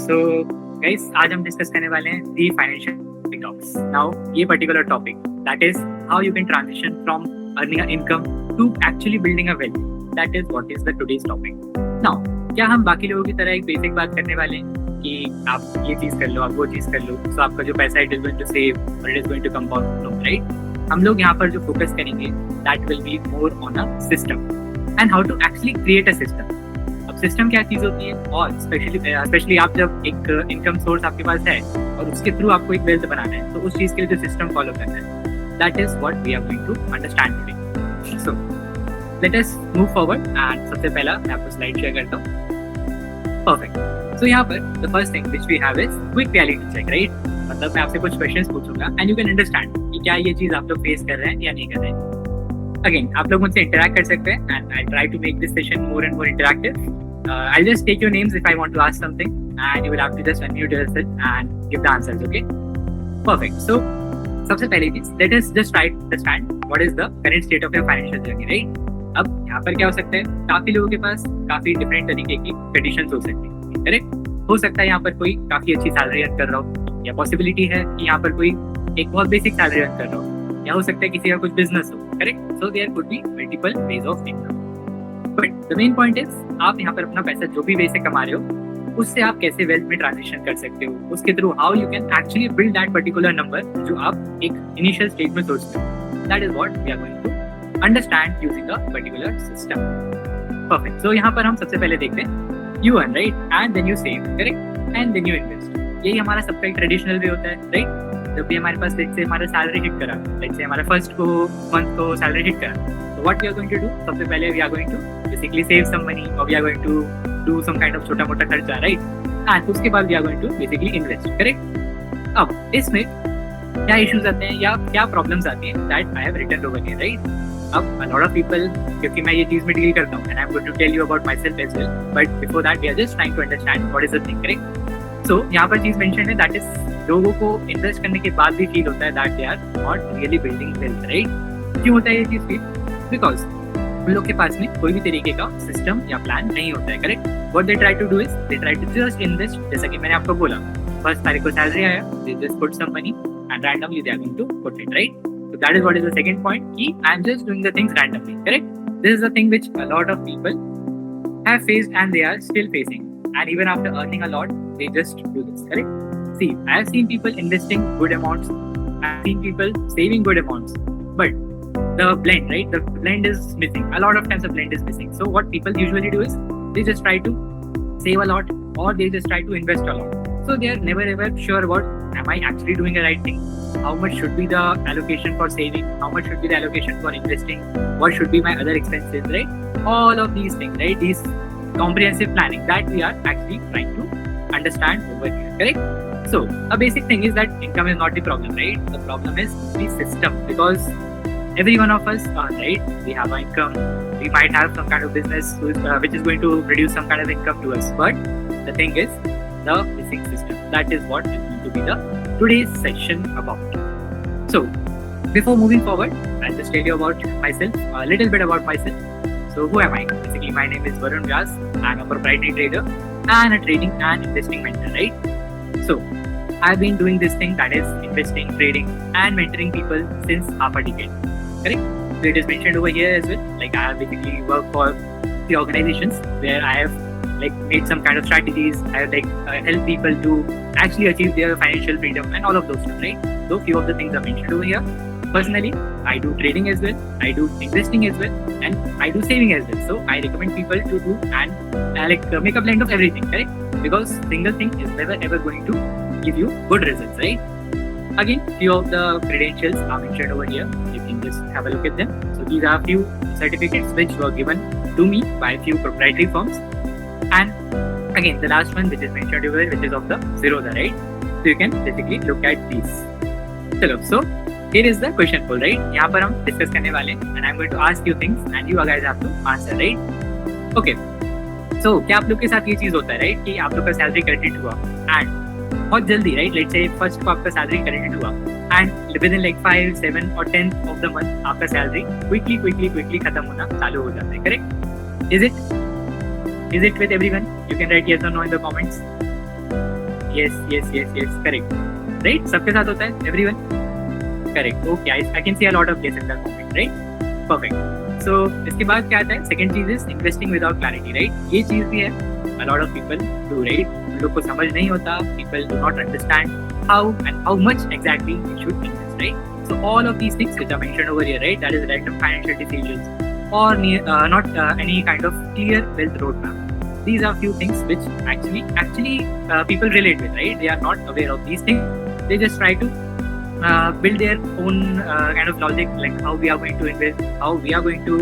So guys आज हम discuss करने वाले हैं दी फाइनेंशियल टॉपिक्स। नाउ ये particular topic that is how you can transition from earning a income to actually building a wealth. That is what is the today's topic. Now क्या हम बाकी लोगों की तरह एक बेसिक बात करने वाले हैं कि आप ये चीज कर लो, आप वो चीज कर लो, तो आपका जो पैसा it is going to save और it is going to compound, no right. हम लोग यहाँ पर जो फोकस करेंगे that will be more on a system and how to actually create a system. अब सिस्टम क्या चीज होती है, और स्पेशली आप जब एक इनकम सोर्स आपके पास है और उसके थ्रू आपको एक वेल्थ बनाना है, तो उस चीज के लिए जो सिस्टम फॉलो करना है that is what we are going to understand today. So let us move forward and सबसे पहला मैं आपको स्लाइड शेयर करता हूँ। परफेक्ट। सो यहाँ पर the first thing which we have is quick reality check, right. मतलब मैं आपसे कुछ क्वेश्चंस पूछूंगा एंड यू कैन अंडरस्टैंड कि क्या ये चीज आप लोग फेस कर रहे हैं या नहीं कर रहे हैं। अगेन आप लोग मुझसे इंटरैक्ट कर सकते हैं and I try to make this session more and more interactive. I'll just take your names if I want to ask something, and you will have to just unmute yourself and give the answers. Okay? Perfect. So, सबसे पहली चीज, let us just try to understand what is the current state of your financial journey, right? अब यहाँ पर क्या हो सकता है, काफी लोगों के पास काफी डिफरेंट तरीके की कंडीशंस हो सकती है, करेक्ट? हो सकता है यहाँ पर कोई काफी अच्छी सैलरी अर्न कर रहा हो, या पॉसिबिलिटी है कि यहाँ पर कोई एक बहुत बेसिक सैलरी अर्न कर रहा हो, या हो सकता है किसी का कुछ बिजनेस हो, correct? So there could be multiple ways of income. But the main point is आप यहाँ पर अपना पैसा जो भी वे से कमा रहे हो उससे आप कैसे वेल्थ में ट्रांजिशन कर सकते हो, उसके through how you can actually build that particular number जो आप एक इनिशियल स्टेज में सोचते हो. That is what we are going to understand using a particular system. Perfect. So यहाँ पर हम सबसे पहले देखते हैं you earn, right, and then you save, correct, and then you invest. यही हमारा सबका एक ट्रेडिशनल वे होता है, राइट. जब भी हमारे पास लेट्स से हमारा सैलरी हिट करा, लेट्स से हमारा फर्स्ट को मंथ को सैलरी हिट करा, so what we are going to do, सबसे पहले we are going to basically save some money or we are going to do some kind of छोटा मोटा खर्चा, right, and उसके बाद we are going to basically invest, correct. अब इसमें क्या इश्यूज आते हैं या क्या प्रॉब्लम्स आती हैं that I have written over here, right. अब a lot of people, क्योंकि मैं ये चीज में डील करता हूँ and I'm going to tell you about myself as well, but before that we are just trying to understand what is the thing, correct. So यहाँ पर चीज मेंशन है that is लोगों को इन्वेस्ट करने के बाद भी फील होता है that they are not really building wealth, right. क्यों होता है ये चीज फील? बिकॉज उन लोग के पास में कोई भी तरीके का सिस्टम या प्लान नहीं होता है, correct. What they try to do is they try to just invest. जैसा कि मैंने आपको बोला, फर्स्ट तारीख को सैलरी आया, they just put some money and randomly they are going to put it, right. So that is what is the second point कि I am just doing the things randomly, correct. This is the thing which a lot of people have faced and they are still facing, and even after earning a lot they just do this, correct. See, I have seen people investing good amounts, I have seen people saving good amounts, but the blend, right, the blend is missing. A lot of times the blend is missing. So what people usually do is they just try to save a lot or they just try to invest a lot. So they are never ever sure about, am I actually doing the right thing? How much should be the allocation for saving? How much should be the allocation for investing? What should be my other expenses, right? All of these things, right? These comprehensive planning that we are actually trying to understand over here, correct? So a basic thing is that income is not the problem, right? The problem is the system, because every one of us, right, we have an income, we might have some kind of business which is going to produce some kind of income to us, but the thing is the missing system. That is what is going to be the today's session about. So before moving forward, I'll just tell you about myself, a little bit about myself. So who am I? Basically my name is Varun Vyas. I'm a proprietary trader and a trading and investing mentor, right? So I've been doing this thing, that is investing, trading and mentoring people since half a decade, correct. So it is mentioned over here as well, like I have basically worked for the organizations where I have like made some kind of strategies. I have like helped people to actually achieve their financial freedom and all of those stuff, right. So few of the things are mentioned over here. Personally, I do trading as well, I do investing as well, and I do saving as well. So I recommend people to do and make a blend of everything, correct, because single thing is never ever going to give you good results, right. Again, few of the credentials are mentioned over here. You can just have a look at them. So these are few certificates which were given to me by few proprietary firms. And again, the last one which is mentioned over here, which is of the Zerodha, right? So you can basically look at these. So here is the question poll, right? यहाँ पर हम discuss करने वाले हैं and I'm going to ask you things and you guys have to answer, right? Okay. So क्या आप लोग के साथ ये चीज होता है, right? कि आप लोग का सैलरी क्रेडिट हुआ and बहुत जल्दी, राइट, लेट्स से फर्स्ट को आपका सैलरी क्रेडिट हुआ एंड विद इन लाइक 5, 7 और 10 ऑफ द मंथ आपका सैलरी क्विकली खत्म होना चालू हो जाता है, correct. Is it with everyone? You can write yes और no in the comments. yes, correct. Right? सबके साथ होता है, everyone? Correct. Okay, I can see a lot of cases in that moment, right? Perfect. So इसके बाद क्या आता है? Second चीज is investing without clarity, right? ये चीज भी है. A lot of people do, right? उन लोग को समझ नहीं होता. People do not understand how and how much exactly they should invest, right? So all of these things which are mentioned over here, right? That is random financial decisions or not any kind of clear wealth roadmap. These are few things which actually people relate with, right? They are not aware of these things. They just try to build their own kind of logic, like how we are going to invest, how we are going to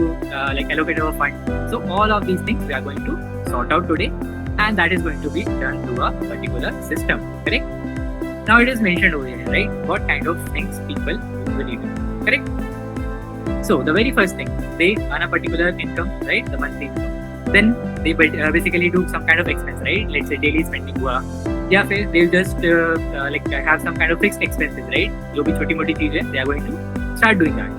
like allocate our fund. So all of these things we are going to sort out today, and that is going to be done through a particular system, correct? Now it is mentioned over here, right? What kind of things people usually do, correct? So the very first thing, they earn a particular income, right? The monthly income. Then they basically do some kind of expense, right? Let's say daily spending हुआ, या फिर they'll just like have some kind of fixed expenses, right? जो भी छोटी मोटी चीज है, they are going to start doing that.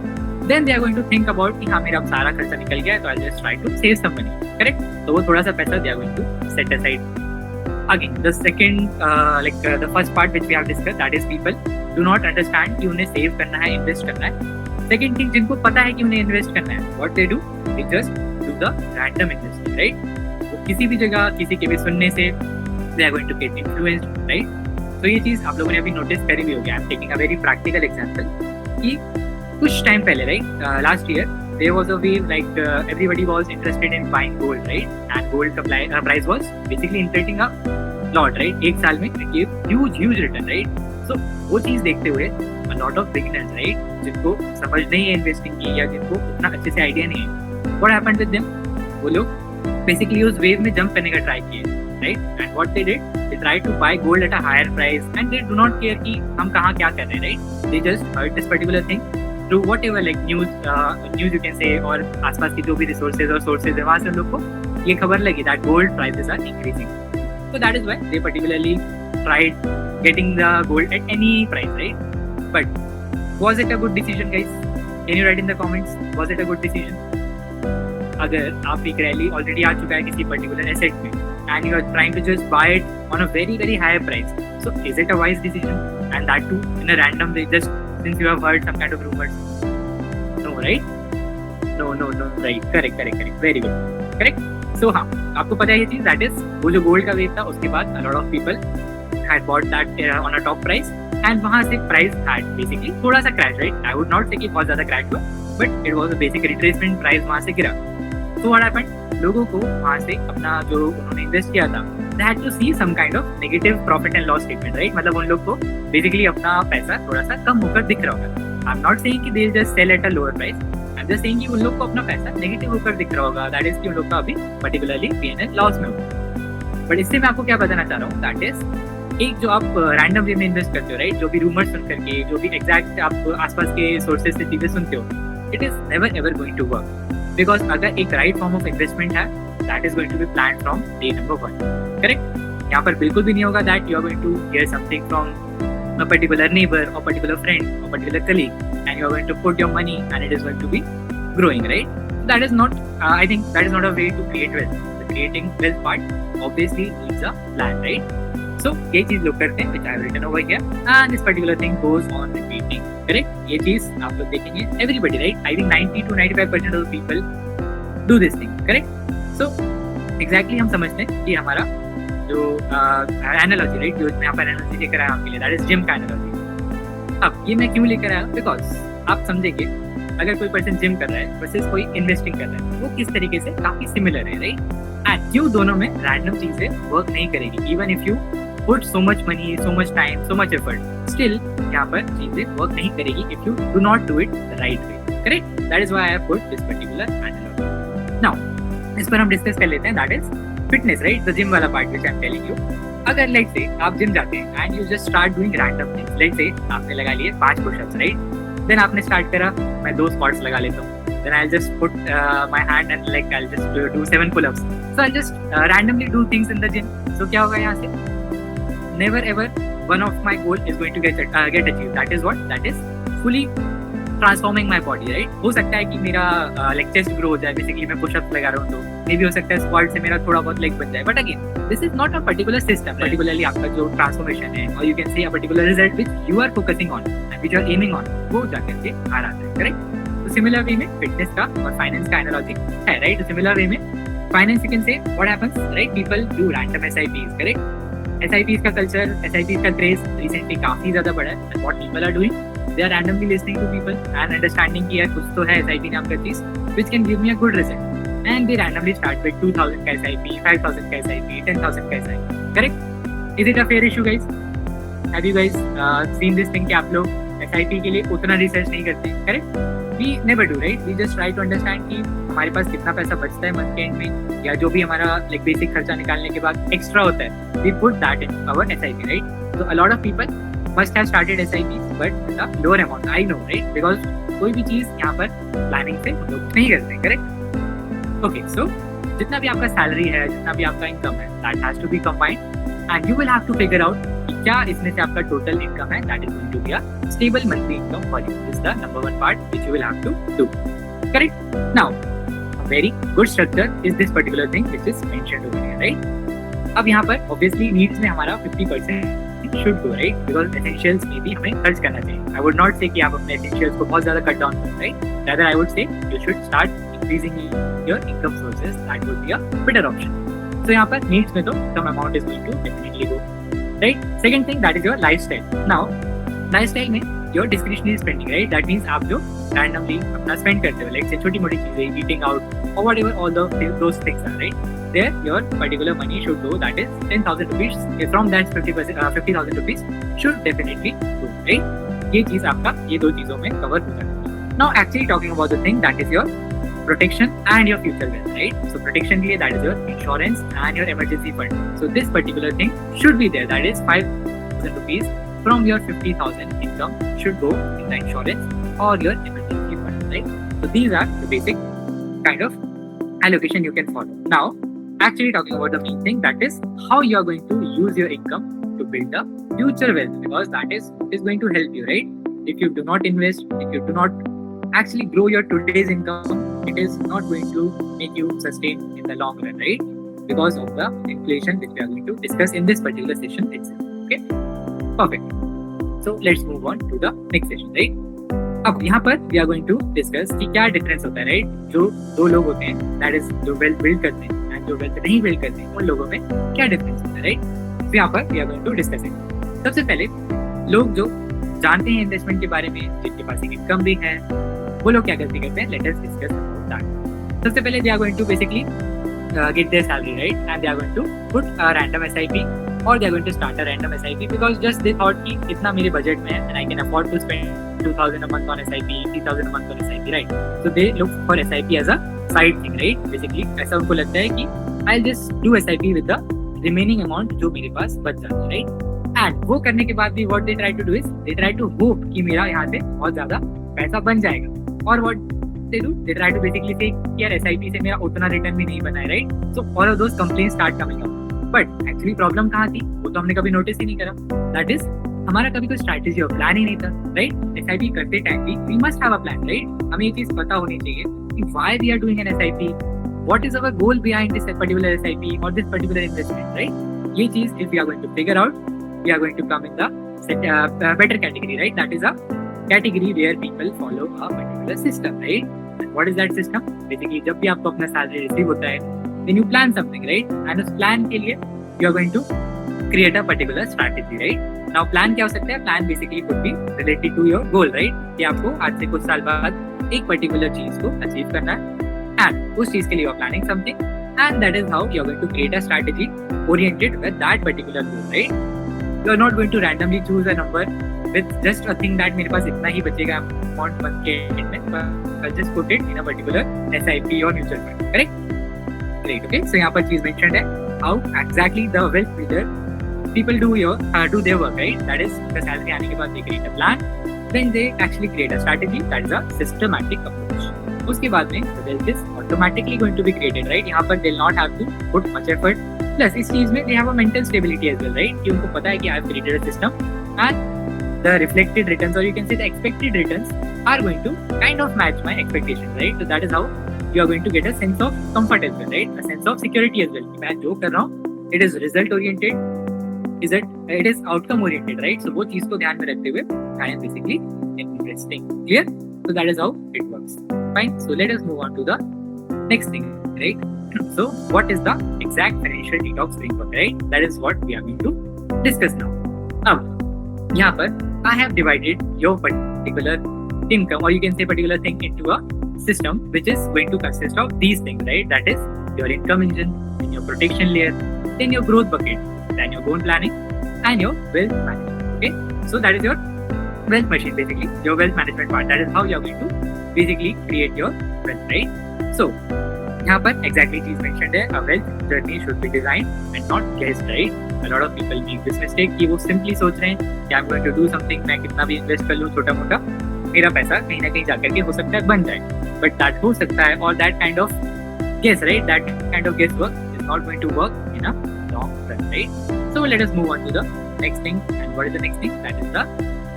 Then they are going to think about कि हाँ मेरा अब सारा खर्चा निकल गया है, तो I'll just try to save some money, correct? तो वो थोड़ा सा पैसा they are going to set aside. Again, the second the first part which we have discussed, that is people do not understand कि उन्हें save करना है, invest करना है. Second thing, जिनको पता है कि उन्हें invest करना है, what they do, they just do the random investing, right? वो किसी भी जगह किसी के भी सुनने से they are going to get influenced, right? तो ये चीज आप लोगों ने अभी नोटिस करी भी होगी. I am taking a very practical example कि कुछ टाइम पहले, right, last year there was a wave like everybody was interested in buying gold, right? And gold price was basically inflating a lot, right? एक साल में it gave huge return, right? So वो चीज देखते हुए a lot of beginners, right, जिनको समझ नहीं है इन्वेस्टिंग की या जिनको उतना अच्छे से आइडिया नहीं है, what happened with them? वो लोग basically उस वेव में जंप करने का ट्राई किए, right? And what they did, they tried to buy gold at a higher price and they do not care कि हम कहाँ क्या कर रहे हैं, right? They just heard this particular thing through whatever like news you can say, और आसपास की जो भी resources और sources है वहाँ से उन लोग को ये खबर लगी that gold prices are increasing. So that is why they particularly tried getting the gold at any price, right? But was it a good decision, guys? Can you write in the comments? Was it a good decision? अगर आप एक rally already आ चुका है किसी particular asset में and you are trying to just buy it on a very higher price, so is it a wise decision? And that too in a random way, just since you have heard some kind of rumors? No, right? No, right? Correct, very good, correct. So हाँ, आपको पता है ये चीज, that is वो जो gold का wave था उसके बाद a lot of people had bought that on a top price and वहाँ से price had basically थोड़ा सा crash, right? I would not say कि बहुत ज़्यादा crash हुआ, but it was a basic retracement, price वहाँ से गिरा. So what happened? लोगों को वहाँ से अपना जो उन्होंने इन्वेस्ट किया था, they had to see some kind of negative profit and loss statement, right? मतलब उन लोग को basically अपना पैसा थोड़ा सा कम होकर दिख रहा होगा. I'm not saying कि they'll just sell at a lower price. I'm just saying कि उन लोग को अपना पैसा नेगेटिव होकर दिख रहा होगा. That is कि उन लोग का अभी particularly P&L लॉस में होगा. But इससे मैं आपको क्या बताना चाह रहा हूँ, that is एक जो आप रैंडम वे में इन्वेस्ट करते हो, राइट, जो भी रूमर सुन करके, जो भी एग्जैक्ट आप आसपास के सोर्सेज से चीजें सुनते हो, it is never ever going to work. Because अगर एक राइट फॉर्म ऑफ इन्वेस्टमेंट है, that is going to be plan from day number 1, करेक्ट. यहाँ पर बिल्कुल भी नहीं होगा that you are going to hear something from a particular neighbor or particular friend or particular colleague and you are going to put your money and it is going to be growing, right? That is not I think that is not a way to create wealth. The creating wealth part obviously needs a plan, right? So ये चीज लोग करते हैं, which I have written over here, and this particular thing goes on repeating, correct? ये चीज आप लोग देखेंगे, everybody, right? I think 90 to 95% of the people do this thing, correct? So exactly हम समझते हैं कि हमारा जो एनालॉजी, राइट, जो मैं यहाँ पर एनालॉजी लेकर आया आपके लिए, दैट इज जिम का एनालॉजी. अब ये मैं क्यों लेकर आया, बिकॉज आप समझेंगे अगर कोई पर्सन जिम कर रहा है वर्सेस कोई इन्वेस्टिंग कर रहा है, वो किस तरीके से काफी सिमिलर है, राइट. एंड क्यों दोनों में रैंडम चीजें वर्क नहीं करेगी, even if you put so much money, so much time, so much effort, still यहाँ पर चीजें वर्क नहीं करेगी if you do not do it the right way, correct. That is why I have put this particular analogy. Now इस पर हम discuss कर लेते हैं, that is fitness, right, the gym वाला part which I am telling you. अगर let's say आप gym जाते हैं and you just start doing random things, let's say आपने लगा लिए 5 पुशअप्स, राइट, देन आपने स्टार्ट करा मैं 2 स्क्वाट्स लगा लेता हूँ, then I just put my hand and like I just do 7 pull ups. So I just randomly do things in the gym. So क्या होगा यहाँ से, never ever one of my goal is going to get achieve. That is what, that is fully transforming my body, right. हो सकता है कि मेरा like chest grow हो जाए, बेसिकली मैं पुशअप्स लगा रहा हूँ तो मे भी हो सकता है स्क्वाड से मेरा थोड़ा बहुत लाइक बन जाए, but again this is not a particular system, particularly आपका जो ट्रांसफॉर्मेशन है और you can say a particular result which you are focusing on and which you are aiming on, वो जाकर के आ रहा है, करेक्ट। तो सिमिलर वे में फिटनेस का और फाइनेंस का एनालॉजी है, राइट। तो सिमिलर वे में finance you can say what happens, right, people do random SIPs, correct. SIPs का कल्चर, एसआईपीज का क्रेज रिसेंटली काफी ज्यादा बढ़ा है and what people are doing, they are randomly listening to people and understanding कि यार कुछ तो है SIP नाम का चीज which can give me a good result and they randomly start with 2000 का SIP, 5000 का SIP, 10,000 का SIP, correct? Is it a fair issue guys? Have you guys seen this thing कि आप लोग SIP के लिए उतना रिसर्च नहीं करते, correct? We never do, right? We just try to understand कि हमारे पास कितना पैसा बचता है मंथ के एंड में, या जो भी हमारा like बेसिक खर्चा निकालने के बाद एक्स्ट्रा होता है, we put that in our SIP, right? So a lot of people must have started SIPs but with a lower amount, I know, right? Because कोई भी चीज यहाँ पर प्लानिंग से लोग नहीं करते, करेक्ट। ओके, सो जितना भी आपका सैलरी है, जितना भी आपका इनकम है, that has to be combined and you will have to figure out कि क्या इसमें से आपका टोटल इनकम है, that is going to be a stable monthly income for you, is the number 1 part which you will have to do, correct. Now a very good structure is this particular thing which is mentioned over here, right. अब यहाँ पर obviously needs में हमारा 50% should go, right? Because essentials में भी हमें खर्च करना चाहिए. I would not say कि आप अपने essentials को बहुत ज़्यादा cut down करें, right? Rather, I would say you should start increasing your income sources. That would be a better option. So यहाँ पर needs में तो some amount is going to definitely go, right? Second thing, that is your lifestyle. Now, lifestyle में your discretionary spending, right? That means आप जो randomly अपना spend करते हो, like say छोटी मोटी चीजें, eating out or whatever all those things are, right? There your particular money should go, that is 10,000 rupees. From that 50,000 rupees should definitely go, right? ये चीज आपका ये दो चीजों में कवर हो जाता है. Now actually talking about the thing that is your protection and your future wealth, right? So protection के लिए that is your insurance and your emergency fund. So this particular thing should be there, that is 5,000 rupees from your 50,000 income should go in the insurance or your emergency fund, right? So these are the basic kind of allocation you can follow. Now actually talking about the main thing, that is how you are going to use your income to build a future wealth, because that is going to help you, right? If you do not invest, if you do not actually grow your today's income, it is not going to make you sustain in the long run, right? Because of the inflation which we are going to discuss in this particular session itself. Okay, perfect. So let's move on to the next session, right? अब यहाँ पर we are going to discuss कि क्या difference होता है, right? जो दो लोग होते हैं, that is जो वेल्थ बिल्ड करते हैं एंड जो वेल्थ नहीं बिल्ड करते हैं, उन लोगों में क्या डिफरेंस होता है, राइट? तो यहाँ पर we are going to discuss it. सबसे पहले लोग जो जानते हैं इन्वेस्टमेंट के बारे में, जिनके पास एक इनकम भी है, वो लोग क्या करते हैं? Let us discuss about that. सबसे पहले they are going to basically get their salary, right? And they are going to put a random SIP or they are going to start a random SIP because just they thought कि इतना मेरे budget में है and I can afford to spend 2,000 a month on SIP, 3,000 a month on SIP, right? So they look for SIP as a side thing, right? Basically ऐसा उनको लगता है कि I'll just do SIP with the remaining amount जो मेरे पास बच जाता है, right? And वो करने के बाद भी what they try to do is they try to hope कि मेरा यहाँ से बहुत ज़्यादा पैसा बन जाएगा, और what they do, they try to basically say कि यार SIP से मेरा उतना रिटर्न भी नहीं बना है, right? So all of those complaints start coming up. But actually problem कहाँ थी वो तो हमने कभी नोटिस ही नहीं करा. That is हमारा कभी कोई स्ट्रैटेजी और प्लान ही नहीं था, राइट? SIP करते टाइम भी we must have a plan, right? हमें ये चीज पता होनी चाहिए कि why we are doing an SIP, what is our goal behind this particular SIP or this particular investment, right? ये चीज if we are going to figure out, we are going to come in the better category, right? That is a category where people follow a particular system, right? And what is that system? Basically जब भी आपको अपना salary receive होता है, then you plan something, right? And उस plan के लिए you are going to create a particular strategy, right? Now plan क्या हो सकता है? Plan basically could be related to your goal, right? कि आपको आज से कुछ साल बाद एक particular चीज को achieve करना है, and उस चीज के लिए you are planning something, and that is how you are going to create a strategy oriented with that particular goal, right? You are not going to randomly choose a number with just a thing that मेरे पास इतना ही बचेगा amount month के end में, but I'll just put it in a particular SIP or mutual fund, correct? Great, okay. So यहाँ पर चीज mentioned है how exactly the wealth builder people do their work, right? That is the salary आने के बाद they create a plan, then they actually create a strategy, that is a systematic approach. उसके बाद में the wealth is automatically going to be created, right? यहाँ पर they'll not have to put much effort. Plus इस चीज में they have a mental stability as well, right? कि उनको पता है कि I have created a system and the reflected returns or you can say the expected returns are going to kind of match my expectations, right? So that is how you are going to get a sense of comfort as well, right? A sense of security as well. कि मैं जो कर रहा हूँ, it is result oriented, it is outcome oriented, right? So वो चीज को ध्यान में रखते हुए I am basically investing. Clear? So that is how it works. Fine. So let us move on to the next thing, right? So what is the exact financial detox framework, right? That is what we are going to discuss now. अब यहाँ पर I have divided your particular income, or you can say particular thing, into a system which is going to consist of these things, right? That is your income engine, then your protection layer, then your growth bucket, then your goal planning, and your wealth management. Okay, so that is your wealth machine, basically your wealth management part. That is how you are going to basically create your wealth, right? So यहाँ पर exactly चीज mentioned है, a wealth journey should be designed and not guessed, right? A lot of people make this mistake कि वो simply सोच रहे हैं कि I'm going to do something, मैं कितना भी invest कर लूँ छोटा मोटा, मेरा पैसा कहीं ना कहीं जाकर के हो सकता है बन जाए, but that हो सकता है, or that kind of guess, right? That kind of guesswork is not going to work in a long run, right? So let us move on to the next thing. And what is the next thing? That is the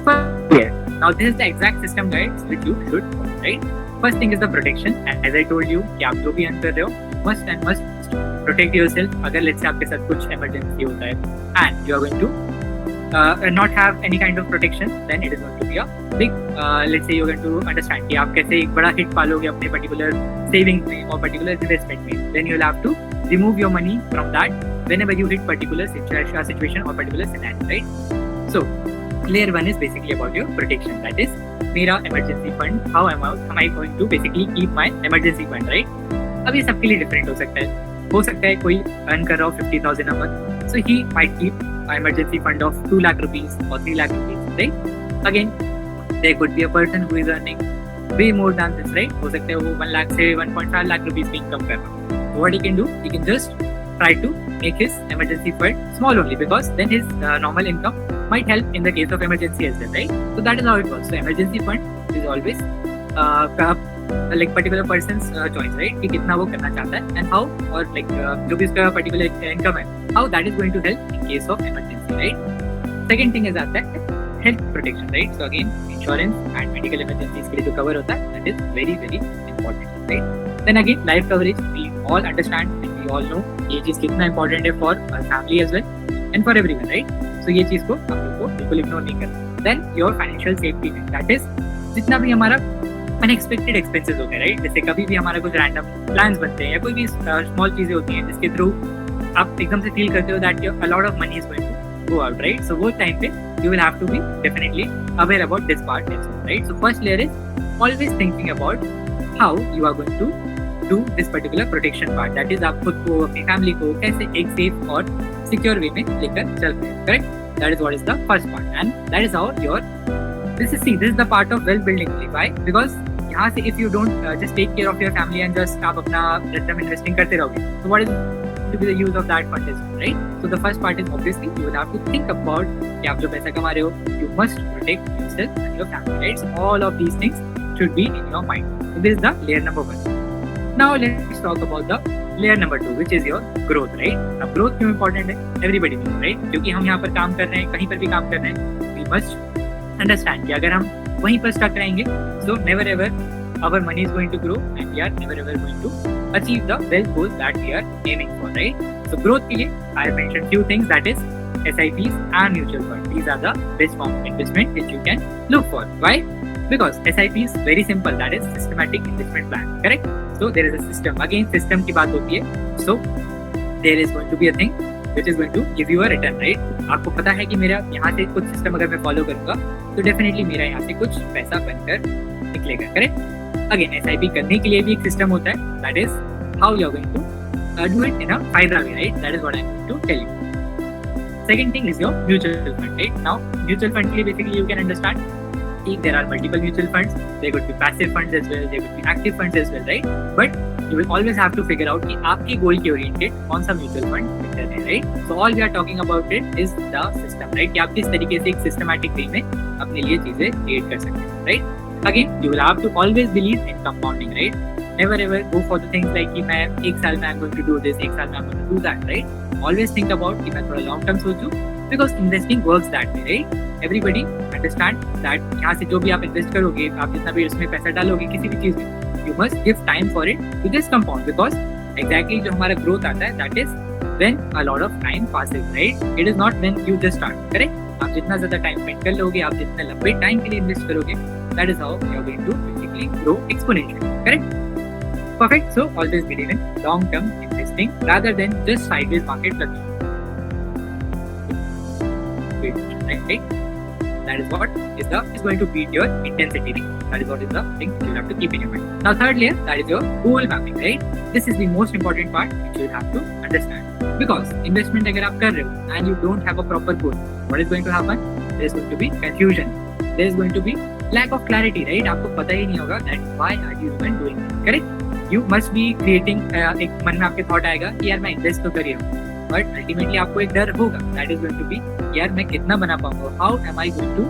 first year. Now this is the exact system guides which you should follow, right? First thing is the protection. And as I told you कि आप जो भी earn कर रहे हो, you must and must protect yourself. अगर let's say आपके साथ कुछ emergency होता है and you are going to not have any kind of protection, then it is going to be a big let's say you're going to understand कि आप कैसे एक बड़ा hit पालोगे अपने particular savings में और particular investment में. Then you'll have to remove your money from that whenever you hit particular situation or particular scenario, right? So layer 1 is basically about your protection. That is मेरा emergency fund. How am I going to basically keep my emergency fund, right? अब ये सबके लिए different हो सकता है कोई earn कर रहा हो 50,000 a month, so he might keep an emergency fund of 2 lakh rupees or 3 lakh rupees, right? Again, there could be a person who is earning way more than this, right? हो सकता है वो 1 lakh से 1.5 lakh rupees की income कर रहा हो. So what he can do? He can just try to make his emergency fund small only, because then his normal income might help in the case of emergency as well, right? So that is how it works. So emergency fund is always like particular person's choice, right? कि कितना वो करना चाहता है and how, or like जो भी उसका particular income है, how that is going to help in case of emergency, right? Second thing is आता है health protection, right? So again, insurance and medical emergencies के लिए जो cover होता है, that is very very important, right? Then again, life coverage, we all understand and we all know ये चीज कितना important है for our family as well and for everyone, right? So ये चीज को आप लोग को बिल्कुल ignore नहीं करना. Then your financial safety net, that is जितना भी हमारा अनएक्सपेक्टेड एक्सपेंसेस होते हैं, राइट? जैसे कभी भी हमारा कुछ रैंडम प्लान्स बनते हैं या कोई भी स्मॉल चीजें होती हैं जिसके थ्रू आप एकदम से फील करते हो that a lot of money is going to go out, right? So वो टाइम पे you will have to be definitely aware about this part, right? So first layer is always thinking about how you are going to do this particular protection part. That is आप खुद को, अपनी family को कैसे एक safe और secure वे में लेकर चल रहे हैं, correct? That is what is the first part and that is how your this is the part of wealth building only. Why? Because यहाँ से if you don't just take care of your family and just आप अपना random investing करते रहोगे, so what is to be the use of that fund, right? So the first part is obviously you will have to think about कि आप जो पैसा कमा रहे हो, you must protect yourself and your family, right? So all of these things should be in your mind. So this is the layer number 1. Now let's talk about the layer number 2, which is your growth, right? अब growth क्यों important है? Everybody knows, right? क्योंकि हम यहाँ पर काम कर रहे हैं, कहीं पर भी काम कर रहे हैं, we must understand कि अगर हम वहीं पर स्टक रहेंगे, so never ever our money is going to grow and we are never ever going to achieve the wealth goals that we are aiming for, right? So growth के लिए I have mentioned few things, that is SIPs and mutual funds. These are the best form of investment which you can look for. Why? Because SIP is very simple, that is systematic investment plan, correct? So there is a system. Again system की बात होती है, so there is going to be a thing which is going to give you a return, right? आपको पता है कि मेरा यहाँ से कुछ सिस्टम अगर मैं फॉलो करूँगा तो डेफिनेटली मेरा यहाँ से कुछ पैसा बनकर निकलेगा, करेक्ट? अगेन SIP करने के लिए भी एक सिस्टम होता है, that is how you are going to do it in a फायदा way, right? That is what I am going to tell you. Second thing is your mutual fund, right? Now mutual fund के लिए basically you can understand there are multiple mutual funds, there could be passive funds as well, there could be active funds as well, right? But you will always have to figure out कि आपके गोल के oriented कौन सा mutual fund better है, right? So all we are talking about it is the system, right? कि आप किस तरीके से एक सिस्टमैटिक वे में अपने लिए चीजें क्रिएट कर सकते हैं, right? Again you will have to always believe in compounding, right? Never ever go for the things like कि मैं एक साल में I am going to do this, एक साल में I am going to do that, right? Always think about कि मैं थोड़ा लॉन्ग टर्म सोचूं, because investing works that way, right? Everybody understand that यहाँ से जो भी आप इन्वेस्ट करोगे, आप जितना भी उसमें पैसा डालोगे किसी भी चीज में, you must give time for it to just compound, because exactly जो हमारा growth आता है, that is when a lot of time passes, right? It is not when you just start, correct? आप जितना ज़्यादा time spend कर लोगे, आप जितने लंबे time के लिए invest करोगे, that is how you are going to basically grow exponentially, correct? Perfect. So always believe in long-term investing rather than just sideways market fluctuation, right? That is what is going to beat your intensity thing. That is what is the thing you have to keep in your mind. Now third layer, that is your goal mapping, right? This is the most important part which you have to understand. Because investment अगर आप कर रहे हो and you don't have a proper goal, what is going to happen? There is going to be confusion. There is going to be lack of clarity, right? आपको पता ही नहीं होगा that why are you even doing it, correct? You must be creating एक मन में आपके thought आएगा कि यार मैं invest तो कर रही हूँ, but ultimately आपको एक डर होगा, that is going to be यार मैं कितना बना पाऊंगा, how am I going to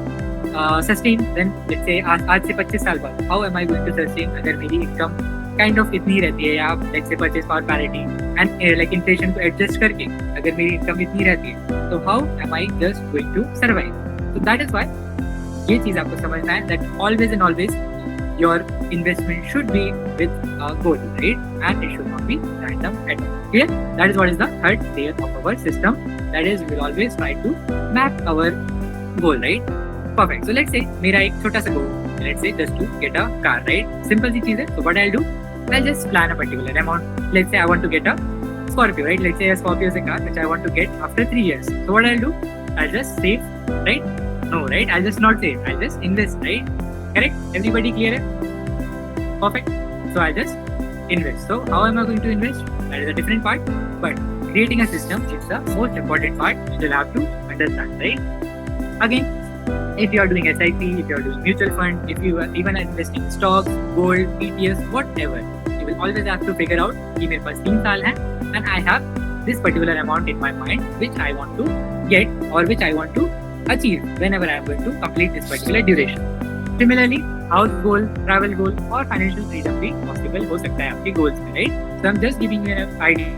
sustain then, let's say आज से 25 साल बाद how am I going to sustain अगर मेरी income kind of इतनी रहती है, या let's say purchase power parity and like inflation को adjust करके अगर मेरी income इतनी रहती है, तो how am I just going to survive? So that is why ये चीज़ आपको समझना है that always and always your investment should be with a goal, right? And it should not be random at all. Clear? That is what is the third layer of our system. That is, we will always try to map our goal, right? Perfect. So let's say मेरा एक छोटा सा goal, let's say just to get a car, right? Simple सी चीज़ है. So what I'll do, I'll just plan a particular amount. Let's say I want to get a Scorpio, right? Let's say a Scorpio is a car which I want to get after 3 years. So what I'll do, I'll just save, right? No, right? I'll just not save. I'll just invest, right? Correct? Everybody clear है? Perfect. So I'll just invest. So how am I going to invest? That is a different part. But creating a system is the most important part which you'll have to understand, right? Again, if you are doing SIP, if you are doing mutual fund, if you are even investing in stocks, gold, ETFs, whatever, you will always have to figure out कि मेरे पास 3 साल है and I have this particular amount in my mind which I want to get or which I want to achieve whenever I am going to complete this particular duration. Similarly, house goal, travel goal और financial freedom भी possible हो सकता है आपके goals में, right? So I'm just giving you an idea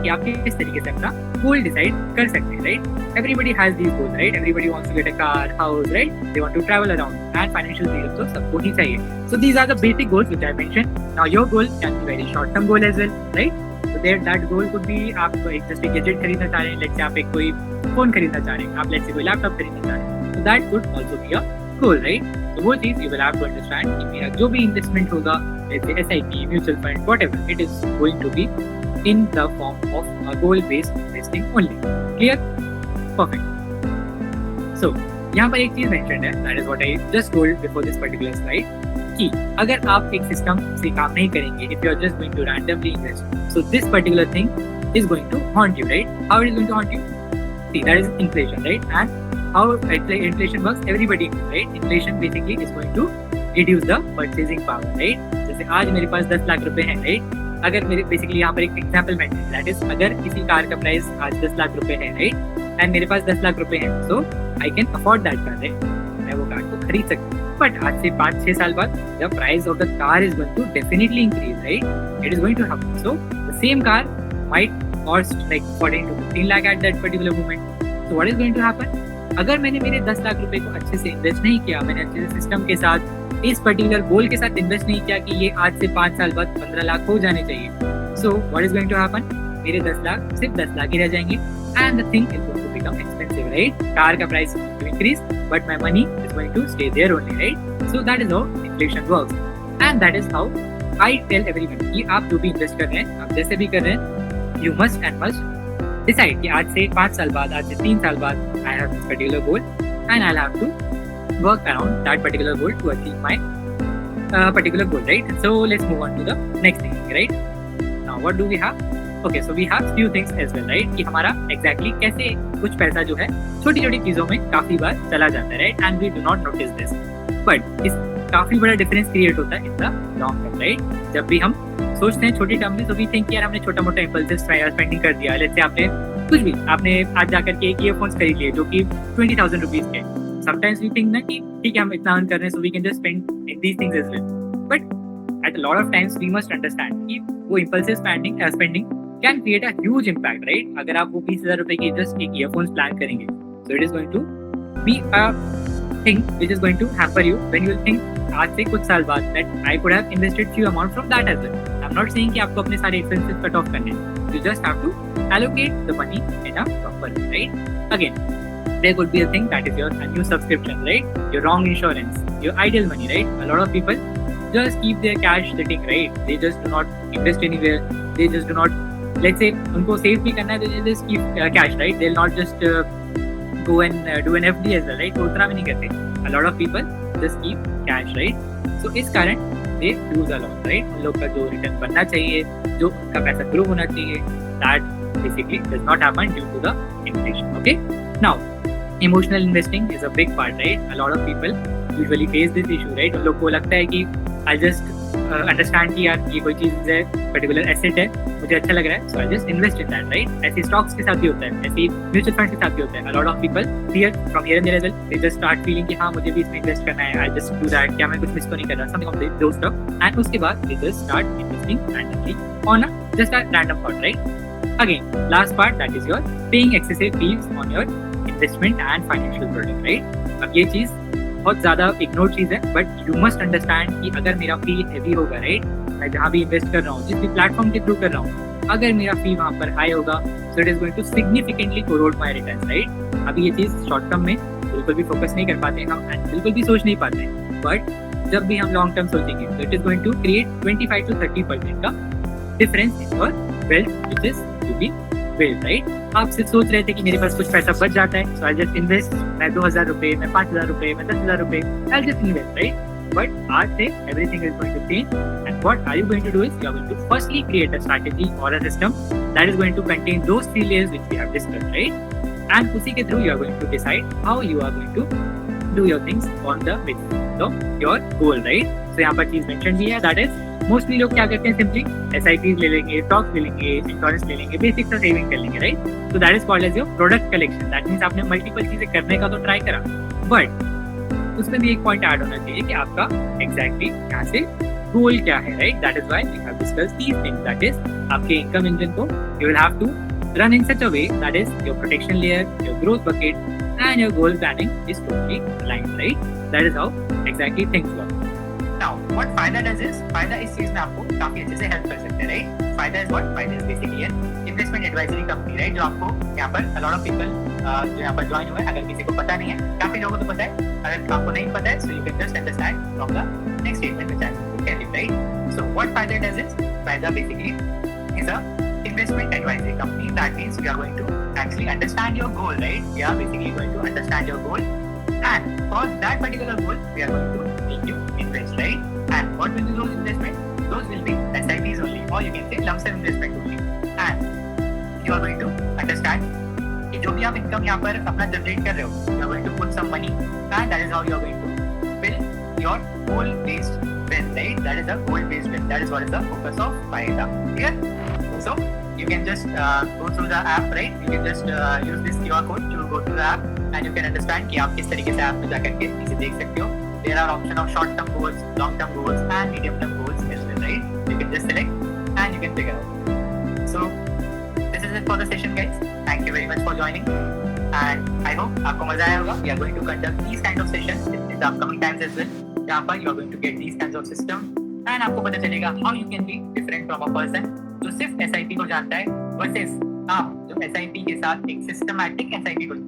कि आप किस तरीके से अपना goal decide कर सकते हैं, right? Everybody has these goals, right? Everybody wants to get a car, house, right? They want to travel around and financial freedom तो सबको ही चाहिए. So these are the basic goals which I mentioned. Now your goal can be very short-term goal as well, right? So there that goal could be आप एक जैसे gadget खरीदना चाह रहे हैं, let's say आप एक कोई phone खरीदना चाह रहे हैं, आप let's say कोई laptop खरीदना चाह रहे हैं, so that could also be a goal, right? तो वो चीज़ you will have to understand कि मेरा जो भी investment होगा, let's say SIP, mutual fund, whatever, it is going to be in the form of a goal-based investing only. Clear? Perfect. So यहाँ पर एक चीज़ mentioned है, that is what I just told before this particular slide, कि अगर आप एक system से काम नहीं करेंगे, if you are just going to randomly invest, so this particular thing is going to haunt you, right? How it is going to haunt you? See, that is inflation, right? And how inflation works, everybody knows, right? Inflation basically is going to reduce the purchasing power, right? जैसे आज मेरे पास 10 लाख रुपए हैं, right? अगर मेरे basically यहाँ पर एक एग्जाम्पल मेंशन, दैट इज अगर किसी कार का प्राइस आज 10 लाख रुपए है, राइट? एंड मेरे पास 10 लाख रुपए हैं, so I can afford that car, right? मैं वो कार को खरीद सकता हूँ. बट आज से 5-6 साल बाद the price of the car is going to definitely increase, right? It is going to happen. So the same car might cost like 14 to 15 lakh at that particular moment. So what is going to happen? अगर मैंने मेरे 10 लाख रुपए को अच्छे से invest नहीं किया, मैंने अच्छे से सिस्टम के साथ इस पर्टिकुलर गोल के साथ इन्वेस्ट नहीं किया कि ये आज से 5 साल बाद 15 लाख हो जाने चाहिए, so what is going to happen? मेरे 10 लाख सिर्फ 10 लाख ही रह जाएंगे and the thing is going to become expensive, right? Car का price to increase but my money is going to stay there only, right? So that is how inflation works and that is how I tell everyone कि आप जो भी invest कर रहे हैं, आप जैसे भी कर रहे हैं, you must and must decide कि आज से 5 साल बाद, आज से 3 साल बाद I have this particular goal and I'll have to work around that particular goal to achieve my particular goal, right? So let's move on to the next thing, right? Now what do we have? Okay, so we have few things as well, right? कि हमारा exactly कैसे कुछ पैसा जो है छोटी छोटी चीज़ों में काफ़ी बार चला जाता है, right? And we do not notice this. But इस काफ़ी बड़ा डिफरेंस क्रिएट होता है in the long term, right? जब भी हम सोचते हैं छोटी टर्म में, so we think यार हमने छोटा मोटा impulsive spending कर दिया, let's say आपने कुछ भी, आपने आज जाकर के एक ईयरफोन्स खरीद लिए जो कि 20,000 रुपीज के. समटाइम्स वी थिंक ना कि ठीक है हम इतना अर्न कर रहे हैं, so we can just spend in these things as well. But at a lot of times we must understand कि वो impulsive spending can create a huge impact, right? अगर आप वो 20,000 रुपए की जस्ट एक ईयरफोन्स प्लान करेंगे, so it is going to be a thing which is going to hamper you when you will think आज से कुछ साल बाद that I could have invested few amount from that as well. I'm not saying कि आपको अपने सारे expenses cut off करने हैं. You just have to allocate the money in a proper way, right? Again, there could be a thing that is your new subscription, right? Your wrong insurance, your idle money, right? A lot of people just keep their cash sitting, right? They just do not invest anywhere. They just do not, let's say, उनको save भी करना है, they just keep cash, right? They'll not just go and do an FD as well, right? तो उतना भी नहीं करते. A lot of people just keep cash, right? So इस कारण they lose a lot, right? उन लोग का जो रिटर्न बनना चाहिए, जो उनका पैसा ग्रो होना चाहिए, that basically does not happen due to the inflation. Okay? Now, emotional investing is a big part, right? A lot of people usually face this issue, right? उन लोग को लगता है कि I'll just understand कि यार ये कोई चीज़ है, पर्टिकुलर एसेट है, मुझे अच्छा लग रहा है, so I'll just invest in that, right? ऐसे स्टॉक्स के साथ भी होता है, ऐसे म्यूचुअल फंड के साथ भी होता है. A lot of people fear from here and there as well. They just start feeling कि हाँ मुझे भी इसमें इन्वेस्ट करना है, I'll just do that. क्या मैं कुछ मिस तो नहीं कर रहा, something of those stuff. And उसके बाद they just start investing randomly on just a random thought, right? Again, last part, that is your paying excessive fees on your investment and financial product, right? अब ये चीज़ बहुत ज़्यादा ignore चीज़ है, but you must understand कि अगर मेरा फी heavy होगा, right, मैं जहाँ भी इन्वेस्ट कर रहा हूँ, जिस भी प्लेटफॉर्म के थ्रू कर रहा हूँ, अगर मेरा फी वहाँ पर हाई होगा, so it is going to significantly corrode my returns, right. अभी ये चीज़ शॉर्ट टर्म में बिल्कुल भी फोकस नहीं कर पाते हम, एंड बिल्कुल भी सोच नहीं पाते हैं, बट जब भी हम लॉन्ग टर्म सोचेंगे तो it is going to create 25 to 30% का difference in your wealth which is to be build, right. आप सिर्फ सोच रहे थे कि मेरे पास कुछ पैसा बच जाता है, सो आई जस्ट इन्वेस्ट, मैं 2,000 रुपये, मैं 5,000 रुपये, मैं 10,000 रुपये, I just invest, right. But आज से everything is going to change, and what are you going to do is you are going to firstly create a strategy or a system that is going to contain those 3 layers which we have discussed, right? And उसी के through you are going to decide how you are going to do your things on the basis of your goal, right? So यहाँ पर चीज़ mention भी है, that is mostly लोग क्या करते हैं, सिंपली SIPs ले लेंगे, स्टॉक्स ले लेंगे, इंश्योरेंस ले लेंगे, बेसिक सा सेविंग कर लेंगे, right. So that is called as your product collection. That means आपने मल्टीपल चीजें करने का तो ट्राई करा, बट उसमें भी एक पॉइंट ऐड होना चाहिए कि आपका एग्जैक्टली यहाँ से गोल क्या है, right. That is why we have discussed these things. That is आपके इनकम इंजन को you will have to run in such a way that is your protection layer, your growth bucket and your goal planning is totally aligned, right. That is how exactly things work. Now, what फायदा does is, फायदा इस चीज में आपको काफी अच्छे से help कर सकते हैं, राइट. फायदा इज व्हाट, फायदा is basically an investment advisory company, right, जो आपको यहाँ पर a lot of people जो यहाँ पर ज्वाइन हुए, अगर किसी को पता नहीं है, काफी लोगों को तो पता है, अगर आपको नहीं पता है, so you can just understand from the next statement which I will tell you, right. So what फायदा does is, फायदा basically is a investment advisory company. That means we are going to actually understand your goal, right. We are basically going to understand your goal, and for that particular goal, we are going to make you invest, right. And what will be those investments? Those will be SIPs only, or you can say lump sum investment only. And you are going to understand कि जो भी आप income यहाँ पर अपना generate कर रहे हो, you are going to put some money, and that is how you are going to build your goal-based wealth, right. That is a goal-based wealth. That is what is the focus of FIDA. Clear? So you can just go through the app, right. You can just use this QR code to go to the app, and you can understand कि आप किस तरीके से app में जा करके इसे देख सकते हो. There are option of short-term goals, long-term goals, and medium-term goals as well, right? You can just select and you can figure out. So this is it for the session, guys. Thank you very much for joining, and I hope आपको मजा आया होगा. We are going to conduct these kind of sessions in the upcoming times as well. जहाँ पर you are going to get these kinds of system, and आपको पता चलेगा how you can be different from a person जो सिर्फ SIP को जानता है versus आप जो SIP के साथ एक systematic SIP को